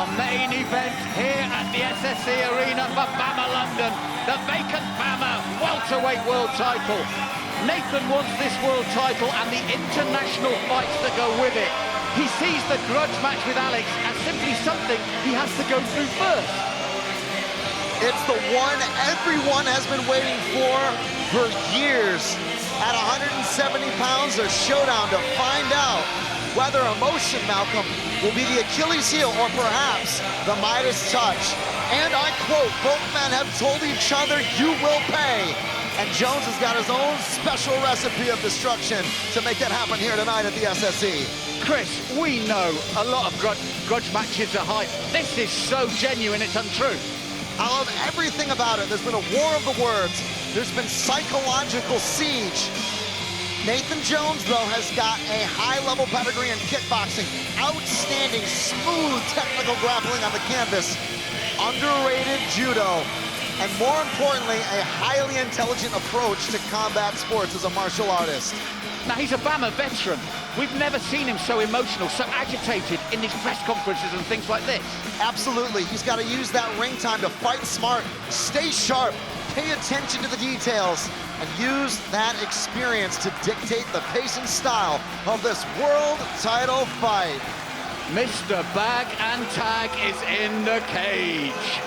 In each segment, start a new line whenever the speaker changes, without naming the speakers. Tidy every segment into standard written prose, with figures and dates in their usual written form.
Our main event here at the SSE Arena for BAMMA London, the vacant BAMMA Welterweight world title. Nathan wants this world title and the international fights that go with it. He sees the grudge match with Alex as simply something he has to go through first.
It's the one everyone has been waiting for years. At 170 pounds, a showdown to find out whether emotion, Malcolm, will be the Achilles heel or perhaps the Midas touch. And I quote, both men have told each other, you will pay. And Jones has got his own special recipe of destruction to make that happen here tonight at the SSE.
Chris, we know a lot of grudge matches are hype. This is so genuine, it's untrue.
I love everything about it. There's been a war of the words. There's been psychological siege. Nathan Jones, though, has got a high-level pedigree in kickboxing. Outstanding, smooth technical grappling on the canvas. Underrated judo. And more importantly, a highly intelligent approach to combat sports as a martial artist.
Now, he's a BAMMA veteran. We've never seen him so emotional, so agitated in these press conferences and things like this.
Absolutely. He's got to use that ring time to fight smart, stay sharp, pay attention to the details, and use that experience to dictate the pace and style of this world title fight.
Mr. Bag and Tag is in the cage.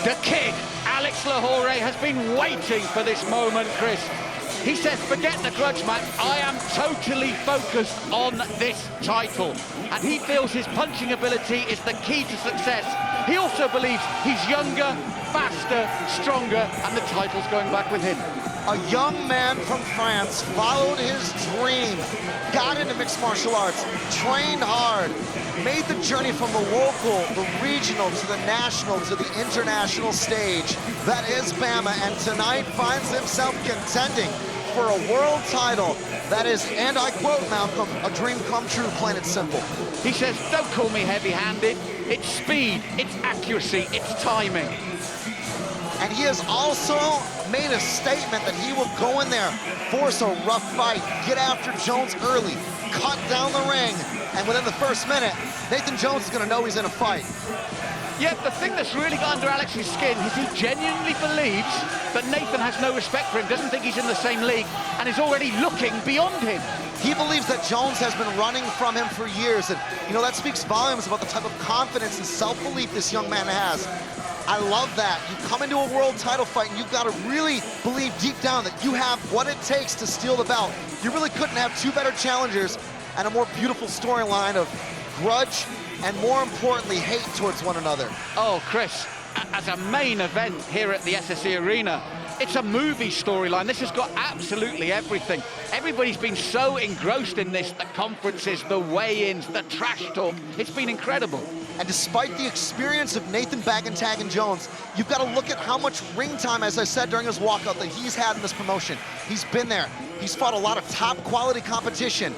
The kid, Alex Lahore, has been waiting for this moment, Chris. He says, forget the grudge match, I am totally focused on this title. And he feels his punching ability is the key to success. He also believes he's younger, faster, stronger, and the title's going back with him.
A young man from France followed his dream, got into mixed martial arts, trained hard, made the journey from the local, the regional, to the national, to the international stage. That is BAMMA, and tonight finds himself contending for a world title. That is, and I quote, Malcolm, a dream come true, plain and simple.
He says, don't call me heavy-handed. It's speed, it's accuracy, it's timing.
And he has also made a statement that he will go in there, force a rough fight, get after Jones early, cut down the ring, and within the first minute, Nathan Jones is going to know he's in a fight.
Yeah, the thing that's really got under Alex's skin is he genuinely believes that Nathan has no respect for him, doesn't think he's in the same league, and is already looking beyond him.
He believes that Jones has been running from him for years, and, you know, that speaks volumes about the type of confidence and self-belief this young man has. I love that. You come into a world title fight and you've got to really believe deep down that you have what it takes to steal the belt. You really couldn't have two better challengers and a more beautiful storyline of grudge and, more importantly, hate towards one another.
Oh, Chris, as a main event here at the SSE Arena, it's a movie storyline. This has got absolutely everything. Everybody's been so engrossed in this, the conferences, the weigh-ins, the trash talk. It's been incredible.
And despite the experience of Nathan Bag and Tag and Jones, you've got to look at how much ring time, as I said during his walkout, that he's had in this promotion. He's been there. He's fought a lot of top quality competition.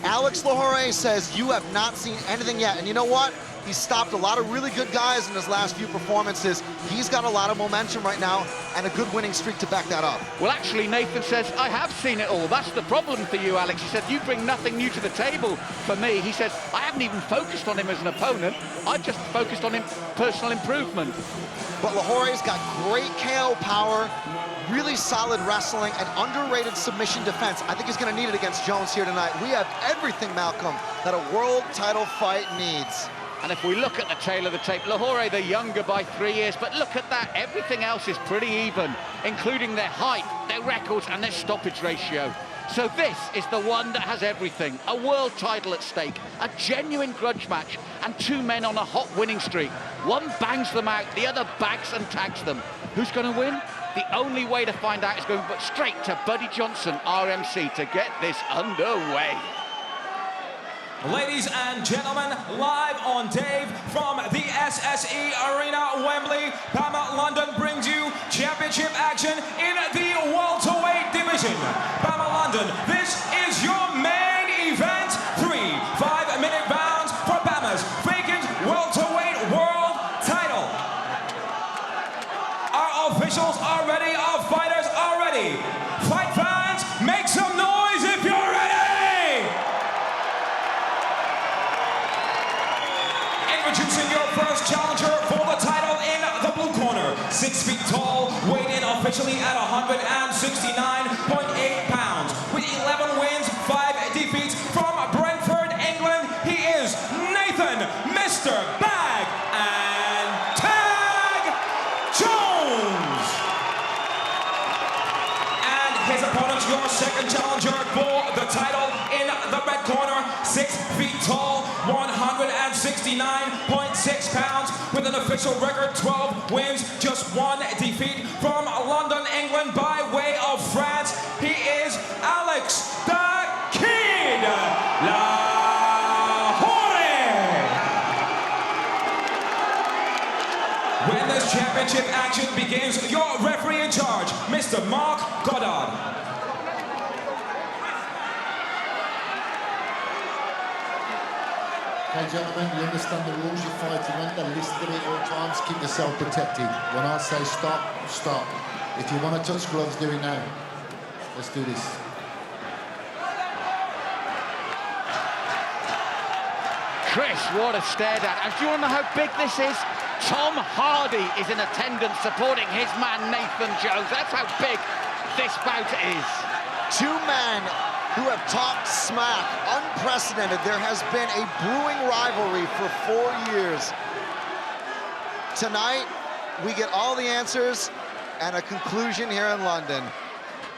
Alex Lahore says you have not seen anything yet. And you know what? He's stopped a lot of really good guys in his last few performances. He's got a lot of momentum right now and a good winning streak to back that up.
Well, actually, Nathan says, I have seen it all. That's the problem for you, Alex. He said, you bring nothing new to the table for me. He said, I haven't even focused on him as an opponent. I've just focused on him personal improvement.
But Lahore's got great KO power, really solid wrestling, and underrated submission defense. I think he's going to need it against Jones here tonight. We have everything, Malcolm, that a world title fight needs.
And if we look at the tail of the tape, Lahore, the younger by 3 years, but look at that, everything else is pretty even, including their height, their records, and their stoppage ratio. So this is the one that has everything. A world title at stake, a genuine grudge match, and two men on a hot winning streak. One bangs them out, the other bags and tags them. Who's going to win? The only way to find out is going straight to Buddy Johnson, RMC, to get this underway.
Ladies and gentlemen, live on Dave from the SSE Arena, Wembley, BAMMA London brings you championship action in the welterweight division. BAMMA London, this is your main event. 3 5-minute rounds for BAMMA's vacant welterweight world title. Our officials are ready, our fighters are ready. Fight fans, make some noise if you're ready! Introducing your first challenger for the title in the blue corner. 6 feet tall, weighed in officially at 169.8 pounds. With 11 wins, 5 defeats from Brentford, England, he is Nathan, Mr. Bag and Tag Jones. And his opponent, your second challenger for the title in the red corner. 6 feet tall, 169.6 pounds, with an official record 12 wins, just 1 defeat from London, England, by way of France. He is Alex Da Kid Lohore. When this championship action begins, your referee in charge, Mr. Mark Goddard.
Okay, gentlemen, you understand the rules you're fighting under. Listen to me at all times. Keep yourself protected. When I say stop, stop. If you want to touch gloves, do it now. Let's do this.
Chris, what a stare down. And do you want to know how big this is? Tom Hardy is in attendance supporting his man Nathan Jones. That's how big this bout is.
2 men who have talked smack, unprecedented. There has been a brewing rivalry for 4 years. Tonight, we get all the answers and a conclusion here in London.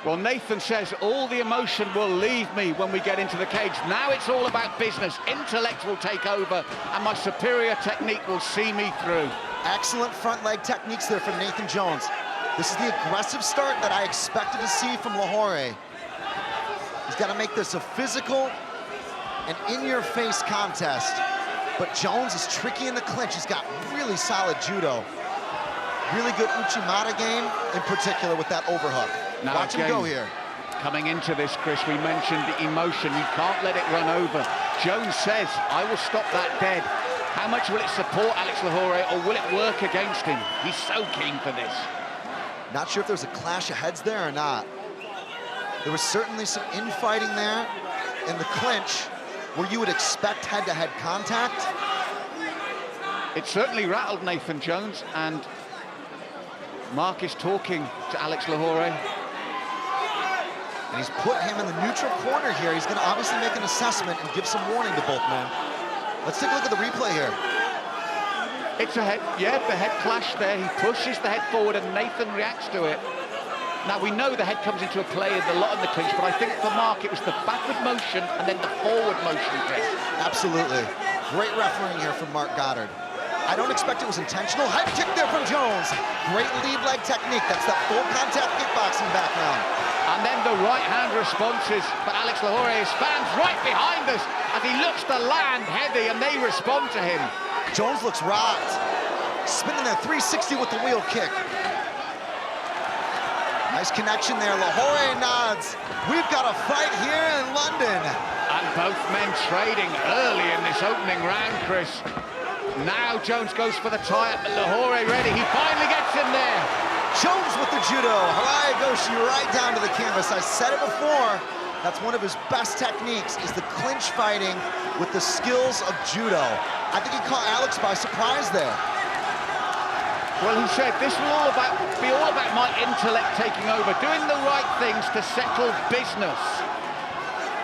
Well, Nathan says all the emotion will leave me when we get into the cage. Now it's all about business. Intellect will take over, and my superior technique will see me through.
Excellent front leg techniques there from Nathan Jones. This is the aggressive start that I expected to see from Lohore. He's got to make this a physical and in-your-face contest. But Jones is tricky in the clinch. He's got really solid judo. Really good Uchimata game, in particular with that overhook.
Now
watch him go here.
Coming into this, Chris, we mentioned the emotion. You can't let it run over. Jones says, I will stop that dead. How much will it support Alex Lohore, or will it work against him? He's so keen for this.
Not sure if there's a clash of heads there or not. There was certainly some infighting there in the clinch where you would expect head-to-head contact.
It certainly rattled Nathan Jones, and Mark is talking to Alex Lohore.
And he's put him in the neutral corner here. He's going to obviously make an assessment and give some warning to both men. Let's take a look at the replay here.
It's a head, yeah, the head clash there. He pushes the head forward and Nathan reacts to it. Now, we know the head comes into a play a lot in the clinch, but I think for Mark, it was the backward motion and then the forward motion, Chris.
Absolutely. Great refereeing here from Mark Goddard. I don't expect it was intentional. Head kick there from Jones. Great lead leg technique. That's that full contact kickboxing background.
And then the right hand responses for Alex Lohore. His fans right behind us as he looks to land heavy and they respond to him.
Jones looks rocked. Spinning that 360 with the wheel kick. Nice connection there. Lohore nods. We've got a fight here in London.
And both men trading early in this opening round, Chris. Now Jones goes for the tie-up, but Lohore ready. He finally gets in there.
Jones with the judo. Harai Goshi right down to the canvas. I said it before. That's one of his best techniques, is the clinch fighting with the skills of judo. I think he caught Alex by surprise there.
Well, he said this will be all about my intellect taking over, doing the right things to settle business.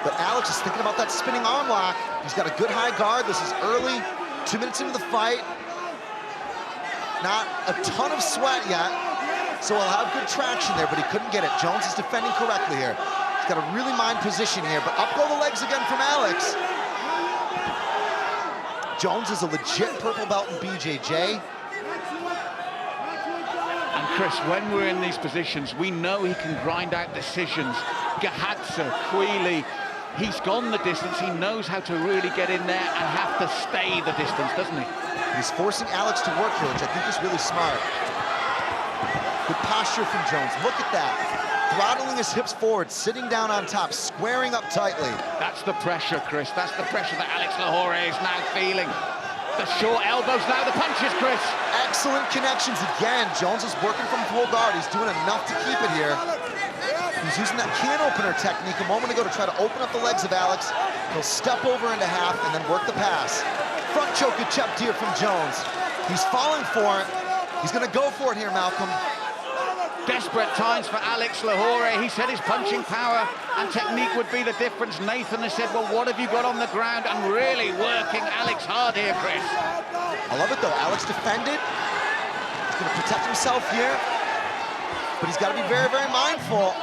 But Alex is thinking about that spinning arm lock. He's got a good high guard. This is early, 2 minutes into the fight. Not a ton of sweat yet, so he'll have good traction there, but he couldn't get it. Jones is defending correctly here. He's got a really mind position here, but up go the legs again from Alex. Jones is a legit purple belt in BJJ.
And Chris, when we're in these positions, we know he can grind out decisions. Gahatsa, Quealy, He's gone the distance. He knows how to really get in there and have to stay the distance, doesn't he?
He's forcing Alex to work here, which I think is really smart. Good posture from Jones. Look at that. Throttling his hips forward, sitting down on top, squaring up tightly.
That's the pressure, Chris. That's the pressure that Alex Lahore is now feeling. The short elbows, now the punches, Chris.
Excellent connections again. Jones is working from full guard. He's doing enough to keep it here. He's using that can opener technique a moment ago to try to open up the legs of Alex. He'll step over into half and then work the pass. Front choke attempt here from Jones. He's falling for it. He's gonna go for it here, Malcolm.
Desperate times for Alex Lahore. He said his punching power and technique would be the difference. Nathan has said, well, what have you got on the ground? And really working Alex hard here, Chris.
I love it, though. Alex defended. He's going to protect himself here. But he's got to be very, very mindful.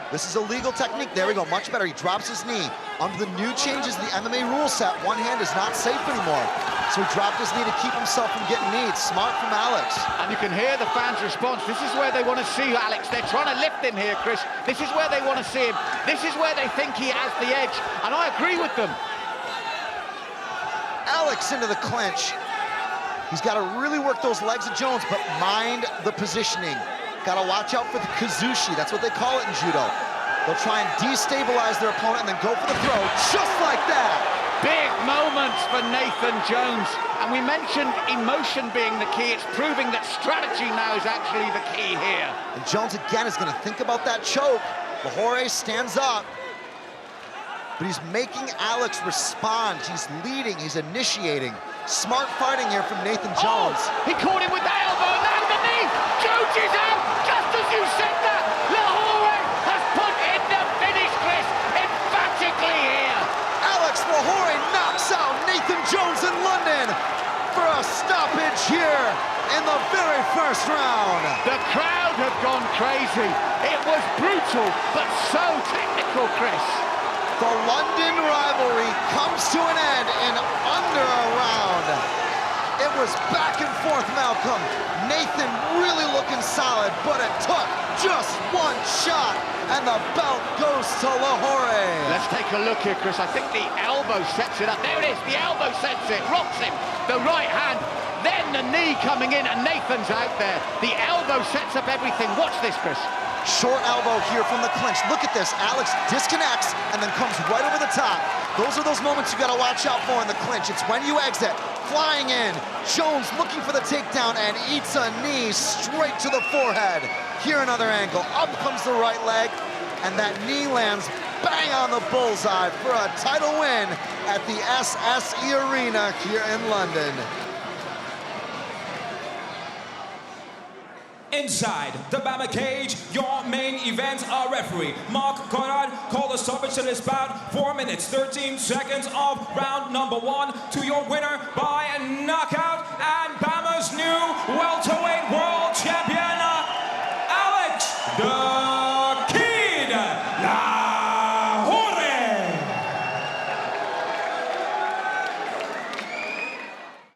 This is a legal technique. There we go, much better. He drops his knee. Under the new changes in the MMA rule set, one hand is not safe anymore. So he dropped his knee to keep himself from getting kneed. Smart from Alex.
And you can hear the fans' response. This is where they want to see Alex. They're trying to lift him here, Chris. This is where they want to see him. This is where they think he has the edge. And I agree with them.
Alex into the clinch. He's got to really work those legs of Jones, but mind the positioning. Got to watch out for the kazushi. That's what they call it in judo. They'll try and destabilize their opponent and then go for the throw, just like that.
Big moments for Nathan Jones. And we mentioned emotion being the key. It's proving that strategy now is actually the key here.
And Jones again is going to think about that choke. Lahore stands up, but he's making Alex respond. He's leading, he's initiating. Smart fighting here from Nathan Jones.
Oh, he caught him with the elbow, now the knee. Jones is out, just as you said that. Lahore has put in the finish, Chris, emphatically here.
Alex Lahore knocks out Nathan Jones in London for a stoppage here in the very first round.
The crowd have gone crazy. It was brutal, but so technical, Chris.
The London rivalry comes to an end in under a round. It was back and forth, Malcolm. Nathan really looking solid, but it took just one shot, and the belt goes to Lahore.
Let's take a look here, Chris. I think the elbow sets it up. There it is, the elbow sets it, rocks him. The right hand, then the knee coming in, and Nathan's out there. The elbow sets up everything. Watch this, Chris.
Short elbow here from the clinch. Look at this. Alex disconnects and then comes right over the top. Those are those moments you got to watch out for in the clinch. It's when you exit. Flying in. Jones looking for the takedown and eats a knee straight to the forehead. Here another angle. Up comes the right leg, and that knee lands bang on the bullseye for a title win at the SSE Arena here in London.
Inside the BAMMA cage, your main event referee, Mark Conrad, called a stoppage to this bout. 4 minutes, 13 seconds of round number 1 to your winner by knockout and BAMMA's new welterweight